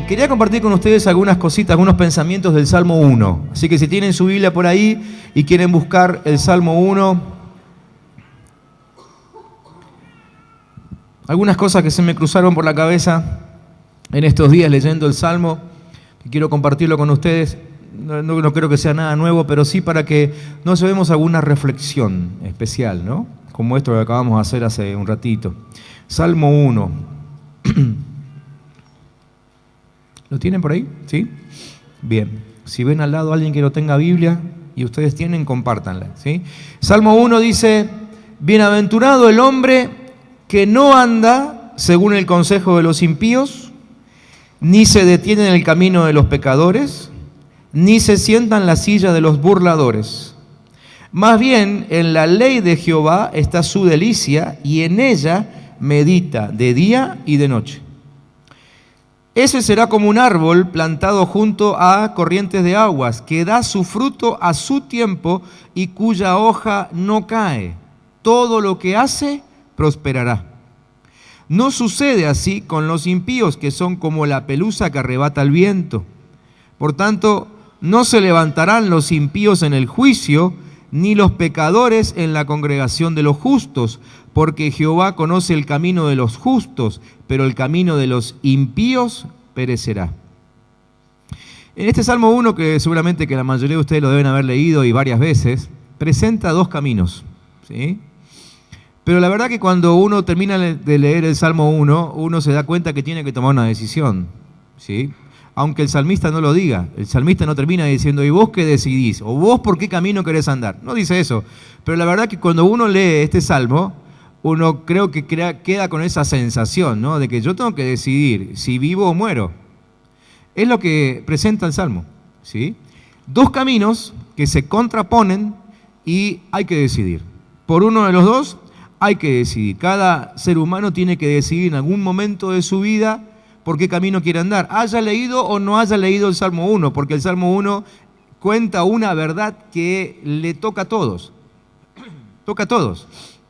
Quería compartir con ustedes algunas cositas, algunos pensamientos del Salmo 1. Así que si tienen su Biblia por ahí y quieren buscar el Salmo 1, algunas cosas que se me cruzaron por la cabeza en estos días leyendo el Salmo, que quiero compartirlo con ustedes. No creo que sea nada nuevo, pero sí para que nos llevemos alguna reflexión especial, ¿no? Como esto que acabamos de hacer hace un ratito. Salmo 1. ¿Lo tienen por ahí? ¿Sí? Bien. Si ven al lado a alguien que no tenga Biblia y ustedes tienen, compártanla, ¿sí? Salmo 1 dice: bienaventurado el hombre que no anda según el consejo de los impíos, ni se detiene en el camino de los pecadores, ni se sienta en la silla de los burladores. Más bien, en la ley de Jehová está su delicia, y en ella medita de día y de noche. Ese será como un árbol plantado junto a corrientes de aguas, que da su fruto a su tiempo y cuya hoja no cae. Todo lo que hace prosperará. No sucede así con los impíos, que son como la pelusa que arrebata el viento. Por tanto, no se levantarán los impíos en el juicio, ni los pecadores en la congregación de los justos, porque Jehová conoce el camino de los justos, pero el camino de los impíos perecerá. En este Salmo 1, que seguramente que la mayoría de ustedes lo deben haber leído y varias veces, presenta dos caminos, ¿sí? Pero la verdad que cuando uno termina de leer el Salmo 1, uno se da cuenta que tiene que tomar una decisión, ¿sí? Aunque el salmista no lo diga. El salmista no termina diciendo: ¿y vos qué decidís? ¿O vos por qué camino querés andar? No dice eso. Pero la verdad que cuando uno lee este Salmo, uno creo que queda con esa sensación, ¿no? De que yo tengo que decidir si vivo o muero. Es lo que presenta el Salmo, ¿sí? Dos caminos que se contraponen y hay que decidir. Por uno de los dos hay que decidir. Cada ser humano tiene que decidir en algún momento de su vida por qué camino quiere andar, haya leído o no haya leído el Salmo 1, porque el Salmo 1 cuenta una verdad que le toca a todos. Toca a todos.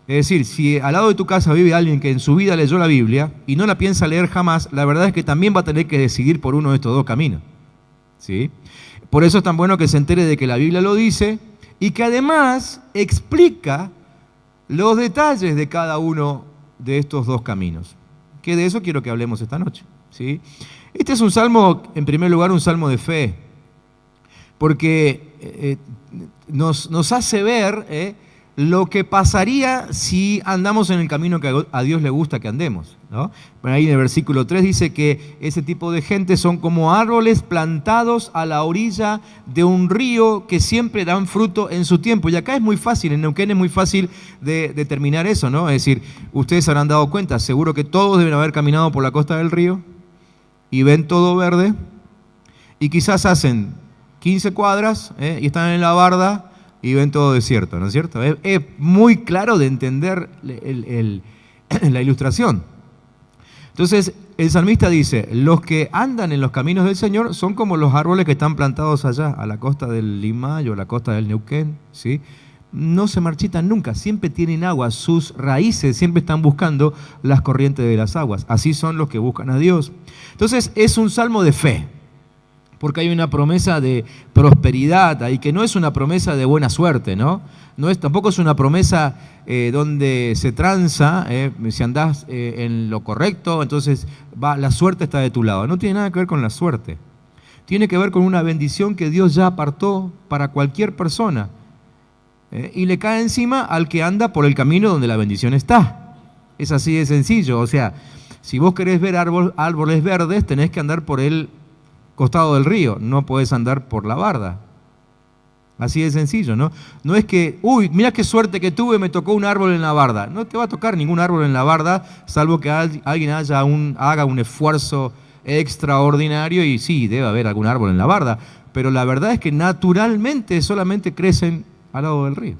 Es decir, si al lado de tu casa vive alguien que en su vida leyó la Biblia y no la piensa leer jamás, la verdad es que también va a tener que decidir por uno de estos dos caminos, ¿sí? Por eso es tan bueno que se entere de que la Biblia lo dice y que además explica los detalles de cada uno de estos dos caminos. Que de eso quiero que hablemos esta noche, ¿sí? Este es un salmo, en primer lugar, un salmo de fe, porque nos hace ver lo que pasaría si andamos en el camino que a Dios le gusta que andemos, ¿no? Bueno, ahí en el versículo 3 dice que ese tipo de gente son como árboles plantados a la orilla de un río que siempre dan fruto en su tiempo. Y acá es muy fácil, en Neuquén es muy fácil de determinar eso, ¿no? Es decir, ustedes se habrán dado cuenta, seguro que todos deben haber caminado por la costa del río y ven todo verde y quizás hacen 15 cuadras y están en la barda y ven todo desierto, ¿no es cierto? Es muy claro de entender la ilustración. Entonces, el salmista dice: los que andan en los caminos del Señor son como los árboles que están plantados allá, a la costa del Limayo, a la costa del Neuquén, ¿sí? No se marchitan nunca, siempre tienen agua, sus raíces siempre están buscando las corrientes de las aguas. Así son los que buscan a Dios. Entonces, es un salmo de fe, porque hay una promesa de prosperidad ahí, que no es una promesa de buena suerte, ¿no? Tampoco es una promesa donde se tranza, si andás en lo correcto, entonces la suerte está de tu lado. No tiene nada que ver con la suerte. Tiene que ver con una bendición que Dios ya apartó para cualquier persona. Y le cae encima al que anda por el camino donde la bendición está. Es así de sencillo. O sea, si vos querés ver árboles verdes, tenés que andar por el costado del río, no podés andar por la barda. Así de sencillo, ¿no? No es que, mirá qué suerte que tuve, me tocó un árbol en la barda. No te va a tocar ningún árbol en la barda, salvo que alguien haga un esfuerzo extraordinario, y sí, debe haber algún árbol en la barda, pero la verdad es que naturalmente solamente crecen al lado del río.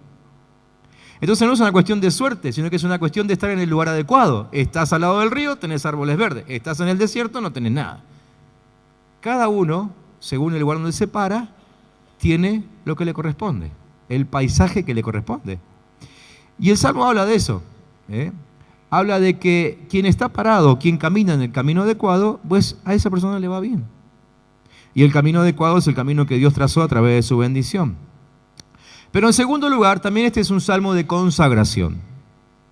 Entonces no es una cuestión de suerte, sino que es una cuestión de estar en el lugar adecuado. Estás al lado del río, tenés árboles verdes. Estás en el desierto, no tenés nada. Cada uno, según el lugar donde se para, tiene lo que le corresponde, el paisaje que le corresponde. Y el Salmo habla de eso. habla de que quien está parado, quien camina en el camino adecuado, pues a esa persona le va bien. Y el camino adecuado es el camino que Dios trazó a través de su bendición. Pero en segundo lugar, también este es un salmo de consagración.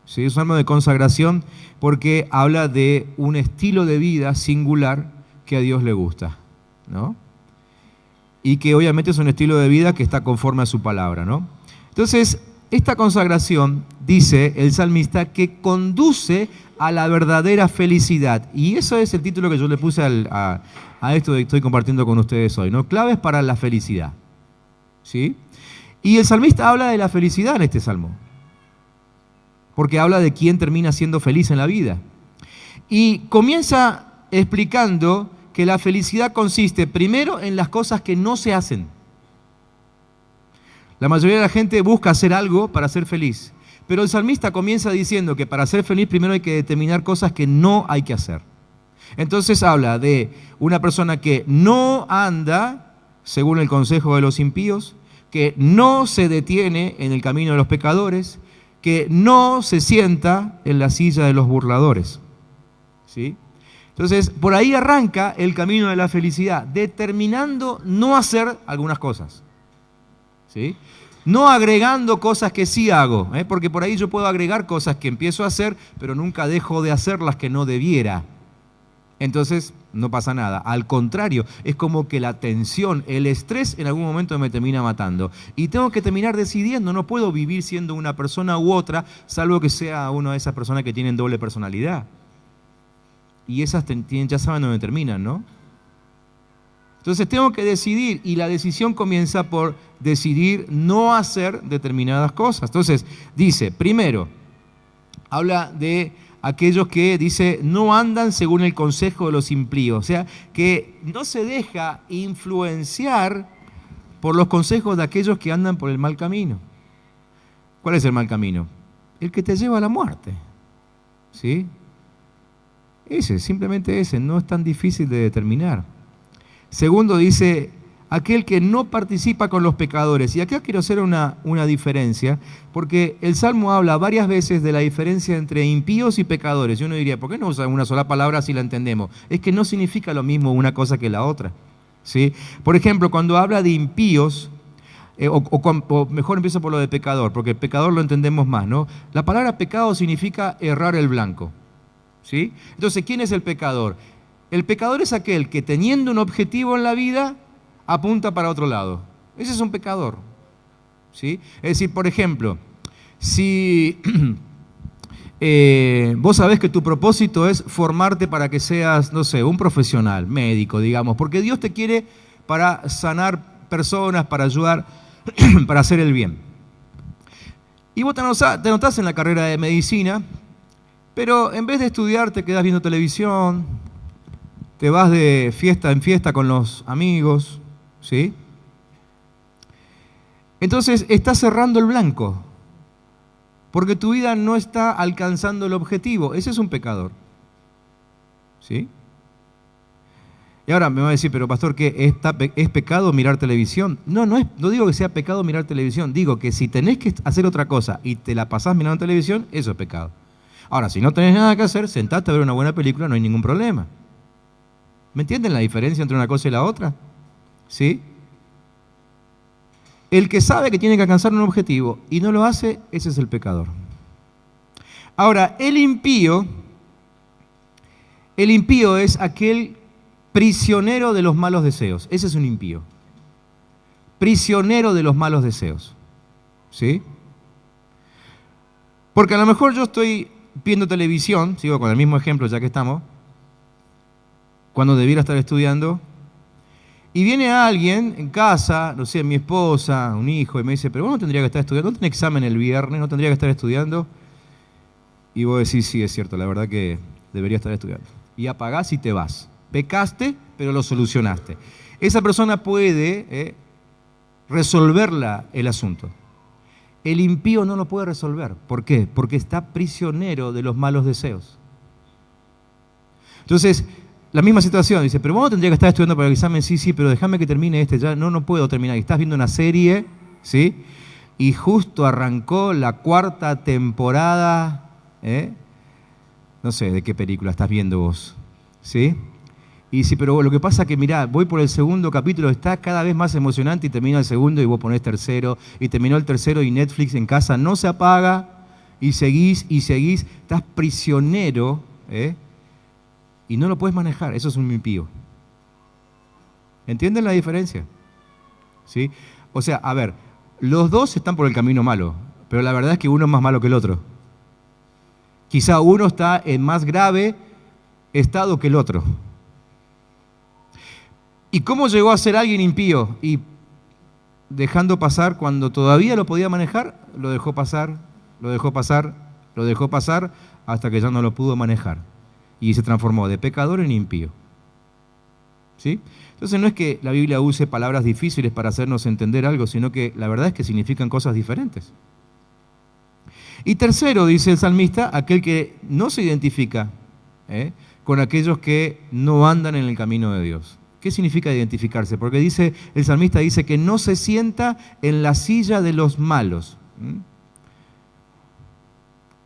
¿Sí? Un salmo de consagración porque habla de un estilo de vida singular que a Dios le gusta, ¿no? Y que obviamente es un estilo de vida que está conforme a su palabra, ¿no? Entonces, esta consagración, dice el salmista, que conduce a la verdadera felicidad. Y eso es el título que yo le puse a esto que estoy compartiendo con ustedes hoy, ¿no? Claves para la felicidad. ¿Sí? Y el salmista habla de la felicidad en este salmo, porque habla de quién termina siendo feliz en la vida. Y comienza explicando que la felicidad consiste primero en las cosas que no se hacen. La mayoría de la gente busca hacer algo para ser feliz, pero el salmista comienza diciendo que para ser feliz primero hay que determinar cosas que no hay que hacer. Entonces habla de una persona que no anda según el consejo de los impíos, que no se detiene en el camino de los pecadores, que no se sienta en la silla de los burladores. ¿Sí? Entonces, por ahí arranca el camino de la felicidad, determinando no hacer algunas cosas. ¿Sí? No agregando cosas que sí hago, porque por ahí yo puedo agregar cosas que empiezo a hacer, pero nunca dejo de hacer las que no debiera. Entonces, no pasa nada. Al contrario, es como que la tensión, el estrés en algún momento me termina matando. Y tengo que terminar decidiendo, no puedo vivir siendo una persona u otra, salvo que sea una de esas personas que tienen doble personalidad. Y esas ya saben dónde terminan, ¿no? Entonces tengo que decidir, y la decisión comienza por decidir no hacer determinadas cosas. Entonces dice, primero, habla de aquellos que, dice, no andan según el consejo de los impíos. O sea, que no se deja influenciar por los consejos de aquellos que andan por el mal camino. ¿Cuál es el mal camino? El que te lleva a la muerte. ¿Sí? Ese, simplemente ese, no es tan difícil de determinar. Segundo, dice, aquel que no participa con los pecadores. Y acá quiero hacer una diferencia, porque el Salmo habla varias veces de la diferencia entre impíos y pecadores. Y uno diría, ¿por qué no usa una sola palabra si la entendemos? Es que no significa lo mismo una cosa que la otra. ¿Sí? Por ejemplo, cuando habla de impíos, o mejor empiezo por lo de pecador, porque el pecador lo entendemos más, ¿no? La palabra pecado significa errar el blanco. ¿Sí? Entonces, ¿quién es el pecador? El pecador es aquel que teniendo un objetivo en la vida, apunta para otro lado. Ese es un pecador. ¿Sí? Es decir, por ejemplo, si vos sabés que tu propósito es formarte para que seas, no sé, un profesional, médico, digamos, porque Dios te quiere para sanar personas, para ayudar, para hacer el bien. Y vos te anotás en la carrera de medicina, pero en vez de estudiar te quedás viendo televisión, te vas de fiesta en fiesta con los amigos, ¿sí? Entonces estás cerrando el blanco, porque tu vida no está alcanzando el objetivo. Ese es un pecador, ¿sí? Y ahora me va a decir, pero pastor, ¿qué es pecado mirar televisión? No digo que sea pecado mirar televisión, digo que si tenés que hacer otra cosa y te la pasás mirando televisión, eso es pecado. Ahora, si no tenés nada que hacer, sentate a ver una buena película, no hay ningún problema. ¿Me entienden la diferencia entre una cosa y la otra? ¿Sí? El que sabe que tiene que alcanzar un objetivo y no lo hace, ese es el pecador. Ahora, el impío es aquel prisionero de los malos deseos. Ese es un impío. Prisionero de los malos deseos. ¿Sí? Porque a lo mejor yo estoy viendo televisión, sigo con el mismo ejemplo ya que estamos, cuando debiera estar estudiando, y viene alguien en casa, no sé, mi esposa, un hijo, y me dice, pero vos no tendrías que estar estudiando, no tenés examen el viernes, no tendrías que estar estudiando. Y vos decís, sí, es cierto, la verdad que debería estar estudiando. Y apagás y te vas. Pecaste, pero lo solucionaste. Esa persona puede resolverla el asunto. El impío no lo puede resolver. ¿Por qué? Porque está prisionero de los malos deseos. Entonces, la misma situación, dice, pero vos no tendrías que estar estudiando para el examen, sí, pero déjame que termine este, ya no puedo terminar. Y estás viendo una serie, ¿sí? Y justo arrancó la 4ª temporada No sé de qué película estás viendo vos, ¿sí? Y sí, pero lo que pasa es que, mirá, voy por el segundo capítulo, está cada vez más emocionante y termina el segundo y vos ponés tercero, y terminó el tercero y Netflix en casa no se apaga, y seguís, estás prisionero, y no lo puedes manejar, eso es un impío. ¿Entienden la diferencia? ¿Sí? O sea, a ver, los dos están por el camino malo, pero la verdad es que uno es más malo que el otro. Quizá uno está en más grave estado que el otro. ¿Y cómo llegó a ser alguien impío? Y dejando pasar cuando todavía lo podía manejar, lo dejó pasar, hasta que ya no lo pudo manejar. Y se transformó de pecador en impío. ¿Sí? Entonces no es que la Biblia use palabras difíciles para hacernos entender algo, sino que la verdad es que significan cosas diferentes. Y tercero, dice el salmista, aquel que no se identifica con aquellos que no andan en el camino de Dios. ¿Qué significa identificarse? Porque dice, el salmista dice que no se sienta en la silla de los malos.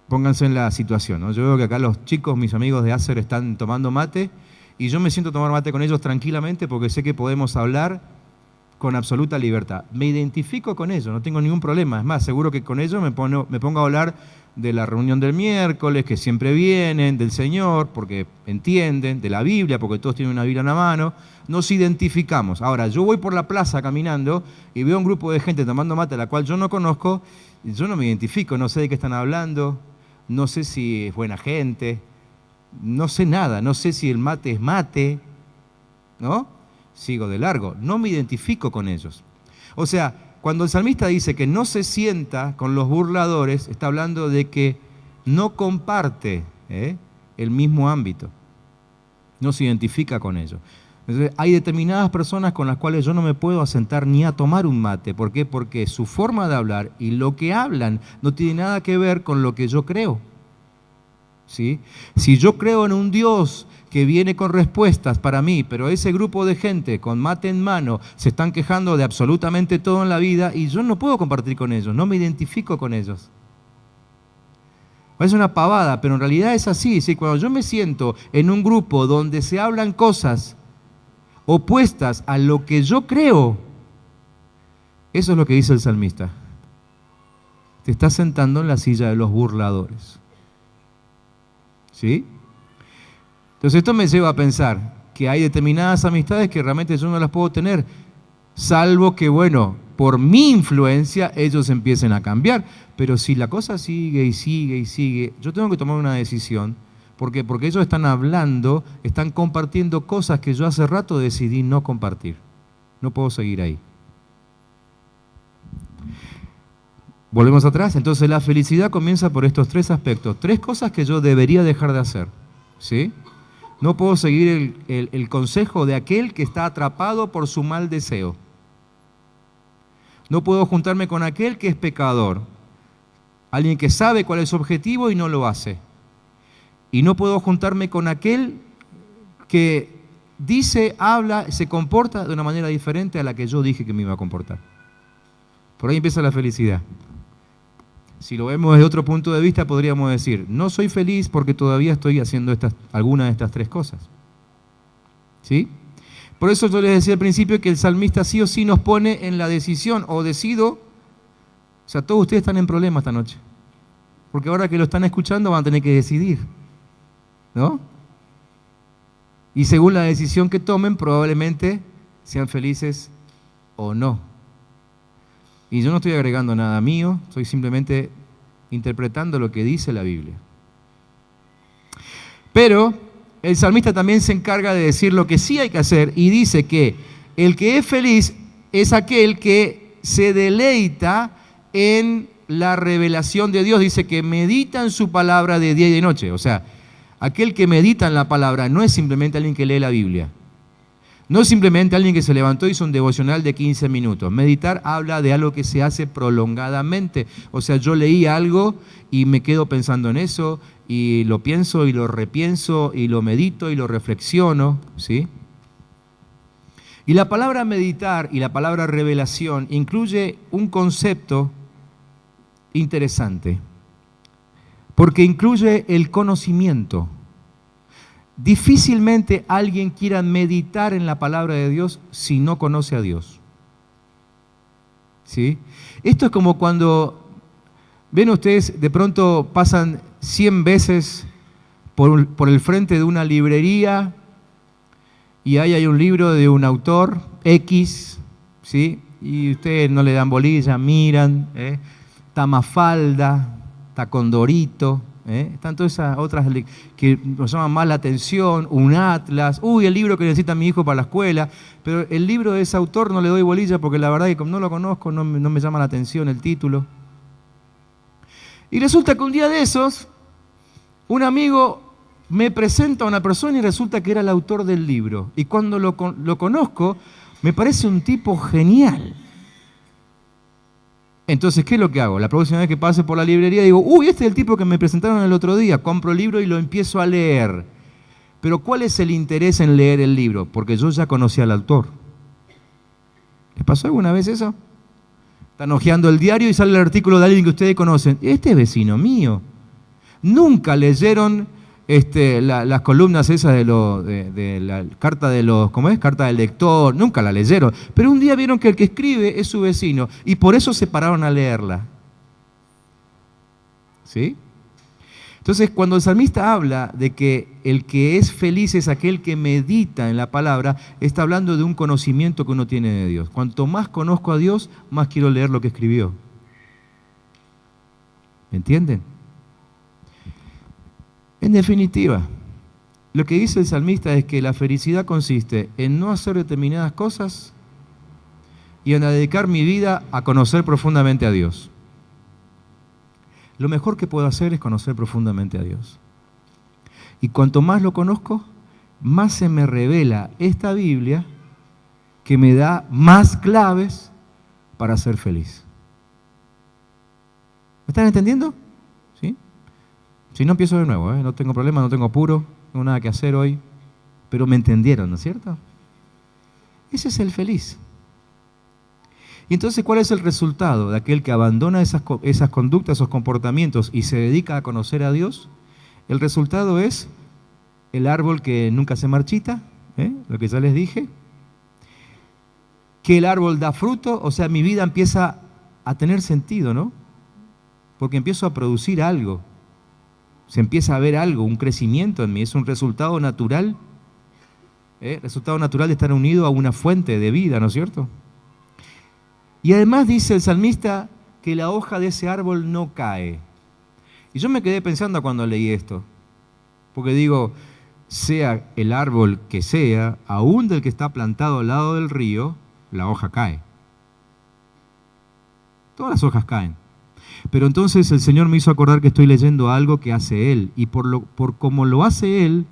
Pónganse en la situación, ¿no? Yo veo que acá los chicos, mis amigos de Acer, están tomando mate y yo me siento a tomar mate con ellos tranquilamente porque sé que podemos hablar con absoluta libertad. Me identifico con ellos, no tengo ningún problema. Es más, seguro que con ellos me pongo a hablar de la reunión del miércoles, que siempre vienen, del Señor, porque entienden, de la Biblia, porque todos tienen una Biblia en la mano. Nos identificamos. Ahora, yo voy por la plaza caminando y veo un grupo de gente tomando mate a la cual yo no conozco, y yo no me identifico, no sé de qué están hablando, no sé si es buena gente, no sé nada, no sé si el mate es mate, ¿no? Sigo de largo, no me identifico con ellos. O sea, cuando el salmista dice que no se sienta con los burladores, está hablando de que no comparte el mismo ámbito, no se identifica con ellos. Entonces, hay determinadas personas con las cuales yo no me puedo asentar ni a tomar un mate. ¿Por qué? Porque su forma de hablar y lo que hablan no tiene nada que ver con lo que yo creo. ¿Sí? Si yo creo en un Dios que viene con respuestas para mí, pero ese grupo de gente con mate en mano se están quejando de absolutamente todo en la vida y yo no puedo compartir con ellos, no me identifico con ellos. Es una pavada, pero en realidad es así. ¿Sí? Cuando yo me siento en un grupo donde se hablan cosas opuestas a lo que yo creo, eso es lo que dice el salmista. Te estás sentando en la silla de los burladores. ¿Sí? Entonces esto me lleva a pensar que hay determinadas amistades que realmente yo no las puedo tener, salvo que, bueno, por mi influencia ellos empiecen a cambiar. Pero si la cosa sigue y sigue y sigue, yo tengo que tomar una decisión. ¿Por qué? Porque ellos están hablando, están compartiendo cosas que yo hace rato decidí no compartir. No puedo seguir ahí. Volvemos atrás. Entonces la felicidad comienza por estos tres aspectos. Tres cosas que yo debería dejar de hacer. ¿Sí? No puedo seguir el consejo de aquel que está atrapado por su mal deseo. No puedo juntarme con aquel que es pecador. Alguien que sabe cuál es su objetivo y no lo hace. Y no puedo juntarme con aquel que dice, habla, se comporta de una manera diferente a la que yo dije que me iba a comportar. Por ahí empieza la felicidad. Si lo vemos desde otro punto de vista, podríamos decir, no soy feliz porque todavía estoy haciendo alguna de estas tres cosas. ¿Sí? Por eso yo les decía al principio que el salmista sí o sí nos pone en la decisión, o decido, o sea, todos ustedes están en problemas esta noche. Porque ahora que lo están escuchando van a tener que decidir, ¿no? Y según la decisión que tomen, probablemente sean felices o no. Y yo no estoy agregando nada mío, estoy simplemente interpretando lo que dice la Biblia. Pero el salmista también se encarga de decir lo que sí hay que hacer y dice que el que es feliz es aquel que se deleita en la revelación de Dios. Dice que medita en su palabra de día y de noche. O sea, aquel que medita en la palabra no es simplemente alguien que lee la Biblia. No es simplemente alguien que se levantó y hizo un devocional de 15 minutos. Meditar habla de algo que se hace prolongadamente. O sea, yo leí algo y me quedo pensando en eso, y lo pienso y lo repienso y lo medito y lo reflexiono, ¿sí? Y la palabra meditar y la palabra revelación incluye un concepto interesante. porque incluye el conocimiento. Difícilmente alguien quiera meditar en la palabra de Dios si no conoce a Dios. ¿Sí? Esto es como cuando, ven ustedes, de pronto pasan 100 veces por el frente de una librería y ahí hay un libro de un autor X, ¿sí? Y ustedes no le dan bolilla, miran, está Mafalda, está Condorito, están todas esas otras que nos llaman más la atención, un atlas, el libro que necesita mi hijo para la escuela, pero el libro de ese autor no le doy bolilla porque la verdad es que como no lo conozco, no me llama la atención el título. Y resulta que un día de esos, un amigo me presenta a una persona y resulta que era el autor del libro. Y cuando lo conozco, me parece un tipo genial. Entonces, ¿qué es lo que hago? La próxima vez que pase por la librería digo, este es el tipo que me presentaron el otro día. Compro el libro y lo empiezo a leer. Pero ¿cuál es el interés en leer el libro? Porque yo ya conocía al autor. ¿Les pasó alguna vez eso? Están hojeando el diario y sale el artículo de alguien que ustedes conocen. Este es vecino mío. Nunca leyeron las columnas esas de la carta de los, ¿cómo es? Carta del lector, nunca la leyeron. Pero un día vieron que el que escribe es su vecino y por eso se pararon a leerla. ¿Sí? Entonces, cuando el salmista habla de que el que es feliz es aquel que medita en la palabra, está hablando de un conocimiento que uno tiene de Dios. Cuanto más conozco a Dios, más quiero leer lo que escribió. ¿Me entienden? En definitiva, lo que dice el salmista es que la felicidad consiste en no hacer determinadas cosas y en dedicar mi vida a conocer profundamente a Dios. Lo mejor que puedo hacer es conocer profundamente a Dios. Y cuanto más lo conozco, más se me revela esta Biblia que me da más claves para ser feliz. ¿Me están entendiendo? ¿Sí? Si no, empiezo de nuevo, no tengo problema, no tengo apuro, no tengo nada que hacer hoy, pero me entendieron, ¿no es cierto? Ese es el feliz. Y entonces, ¿cuál es el resultado de aquel que abandona esas conductas, esos comportamientos y se dedica a conocer a Dios? El resultado es el árbol que nunca se marchita, lo que ya les dije, que el árbol da fruto, o sea, mi vida empieza a tener sentido, ¿no? Porque empiezo a producir algo. Se empieza a ver algo, un crecimiento en mí, es un resultado natural. Resultado natural de estar unido a una fuente de vida, ¿no es cierto? Y además dice el salmista que la hoja de ese árbol no cae. Y yo me quedé pensando cuando leí esto, porque digo, sea el árbol que sea, aún del que está plantado al lado del río, la hoja cae. Todas las hojas caen. Pero entonces el Señor me hizo acordar que estoy leyendo algo que hace Él. Y por como lo hace Él,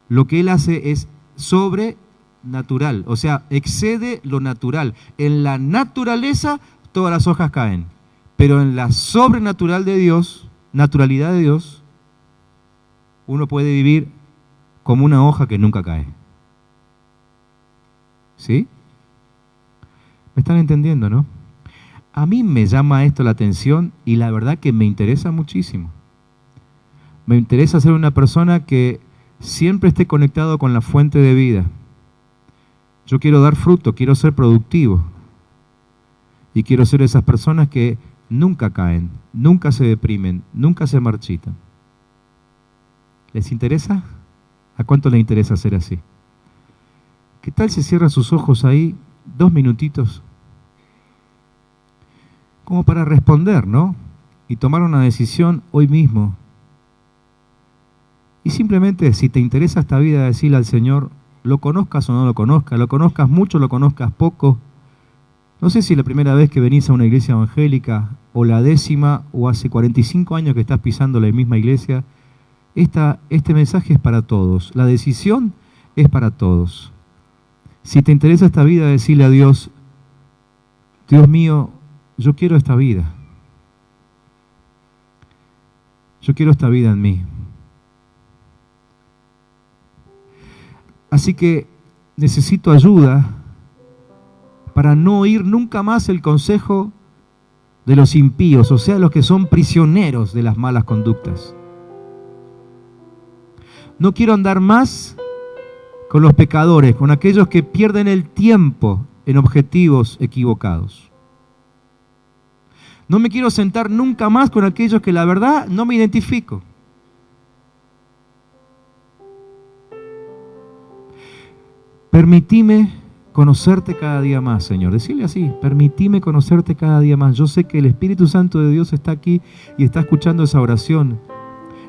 lo que Él hace es sobrenatural. O sea, excede lo natural. En la naturaleza todas las hojas caen. Pero en la sobrenatural de Dios, naturalidad de Dios, uno puede vivir como una hoja que nunca cae. ¿Sí? ¿Me están entendiendo, no? A mí me llama esto la atención y la verdad que me interesa muchísimo. Me interesa ser una persona que siempre esté conectado con la fuente de vida. Yo quiero dar fruto, quiero ser productivo. Y quiero ser esas personas que nunca caen, nunca se deprimen, nunca se marchitan. ¿Les interesa? ¿A cuánto les interesa ser así? ¿Qué tal si cierran sus ojos ahí 2 minutitos? Como para responder, ¿no? Y tomar una decisión hoy mismo. Y simplemente, si te interesa esta vida, decirle al Señor, lo conozcas o no lo conozcas mucho, lo conozcas poco. No sé si es la primera vez que venís a una iglesia evangélica, o la 10ª, o hace 45 años que estás pisando la misma iglesia. Este mensaje es para todos. La decisión es para todos. Si te interesa esta vida, decirle a Dios, Dios mío, yo quiero esta vida. Yo quiero esta vida en mí. Así que necesito ayuda para no oír nunca más el consejo de los impíos, o sea, los que son prisioneros de las malas conductas. No quiero andar más con los pecadores, con aquellos que pierden el tiempo en objetivos equivocados. No me quiero sentar nunca más con aquellos que la verdad no me identifico. Permitime conocerte cada día más, Señor. Decirle así, permitime conocerte cada día más. Yo sé que el Espíritu Santo de Dios está aquí y está escuchando esa oración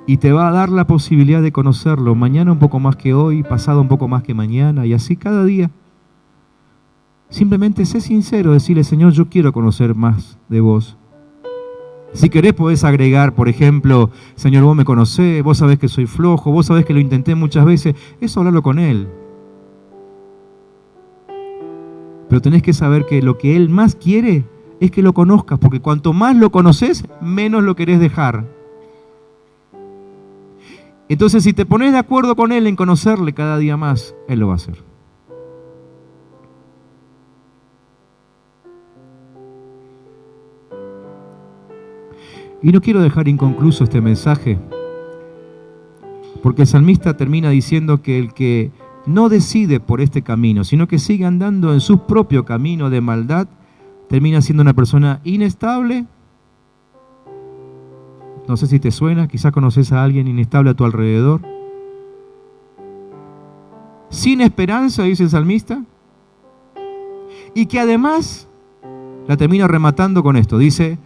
y te va a dar la posibilidad de conocerlo. Mañana un poco más que hoy, pasado un poco más que mañana y así cada día. Simplemente sé sincero, decirle, Señor, yo quiero conocer más de vos. Si querés podés agregar, por ejemplo, Señor, vos me conocés, vos sabés que soy flojo, vos sabés que lo intenté muchas veces. Eso hablarlo con Él. Pero tenés que saber que lo que Él más quiere es que lo conozcas, porque cuanto más lo conoces, menos lo querés dejar. Entonces, si te pones de acuerdo con Él en conocerle cada día más, Él lo va a hacer. Y no quiero dejar inconcluso este mensaje, porque el salmista termina diciendo que el que no decide por este camino, sino que sigue andando en su propio camino de maldad, termina siendo una persona inestable. No sé si te suena, quizás conoces a alguien inestable a tu alrededor. Sin esperanza, dice el salmista. Y que además la termina rematando con esto, dice,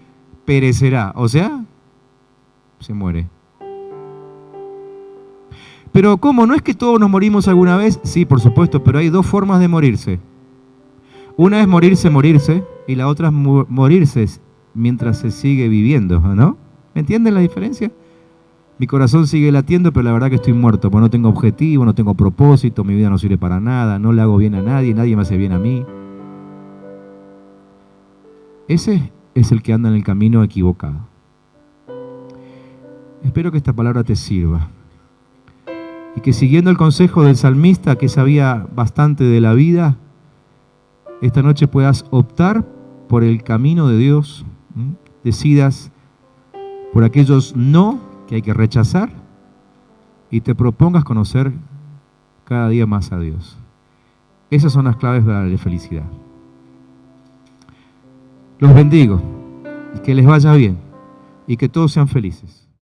perecerá, o sea, se muere. Pero ¿cómo? ¿No es que todos nos morimos alguna vez? Sí, por supuesto, pero hay dos formas de morirse. Una es morirse, y la otra es morirse mientras se sigue viviendo, ¿no? ¿Me entienden la diferencia? Mi corazón sigue latiendo, pero la verdad que estoy muerto, porque no tengo objetivo, no tengo propósito, mi vida no sirve para nada, no le hago bien a nadie, nadie me hace bien a mí. Ese es el que anda en el camino equivocado. Espero que esta palabra te sirva. Y que siguiendo el consejo del salmista, que sabía bastante de la vida, esta noche puedas optar por el camino de Dios, decidas por aquellos no que hay que rechazar y te propongas conocer cada día más a Dios. Esas son las claves para la felicidad. Los bendigo y que les vaya bien y que todos sean felices.